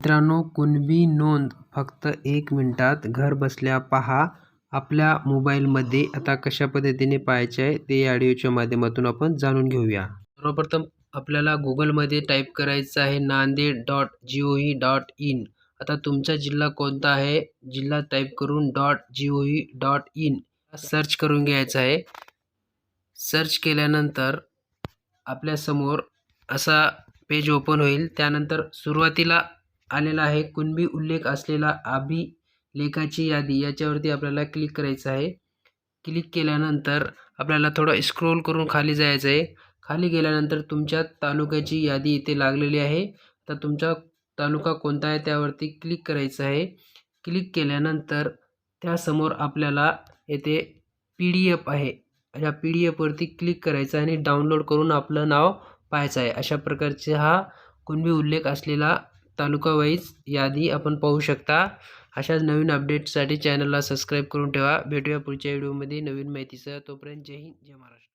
मित्रांनो, कुणबी नोंद फक्त 1 मिनिटात घर बसल्या पहा. आपल्या मोबाईलमध्ये आता कशा पद्धतीने पाहायचे आहे ते या व्हिडिओच्या माध्यमातून आपण जाणून घेऊया. सर्वप्रथम आपल्याला गुगलमध्ये टाईप करायचं आहे नांदेड.gov.in. आता तुमचा जिल्हा कोणता आहे, जिल्हा टाईप करून .gov.in सर्च करून घ्यायचं आहे. सर्च केल्यानंतर आपल्यासमोर असा पेज ओपन होईल. त्यानंतर सुरुवातीला आलेला आहे कुणबी उल्लेख असलेला अभिलेखाची यादी, याच्यावरती आपल्याला क्लिक करायचं आहे. क्लिक केल्यानंतर आपल्याला थोडं स्क्रोल करून खाली जायचं आहे. खाली गेल्यानंतर तुमच्या तालुक्याची यादी इथे लागलेली आहे. तर तुमचा तालुका कोणता आहे त्यावरती क्लिक करायचं आहे. क्लिक केल्यानंतर त्यासमोर आपल्याला येथे PDF आहे, या PDF वरती क्लिक करायचं आणि डाउनलोड करून आपलं नाव पाहायचं आहे. अशा प्रकारचे हा कुणबी उल्लेख असलेला तालुका वाईज यादी आपण पाहू शकता. अशाच नवीन अपडेट्ससाठी चॅनलला सबस्क्राईब करून ठेवा. भेटूया पुढच्या व्हिडिओमध्ये नवीन माहितीसह. तोपर्यंत जय हिंद, जय महाराष्ट्र.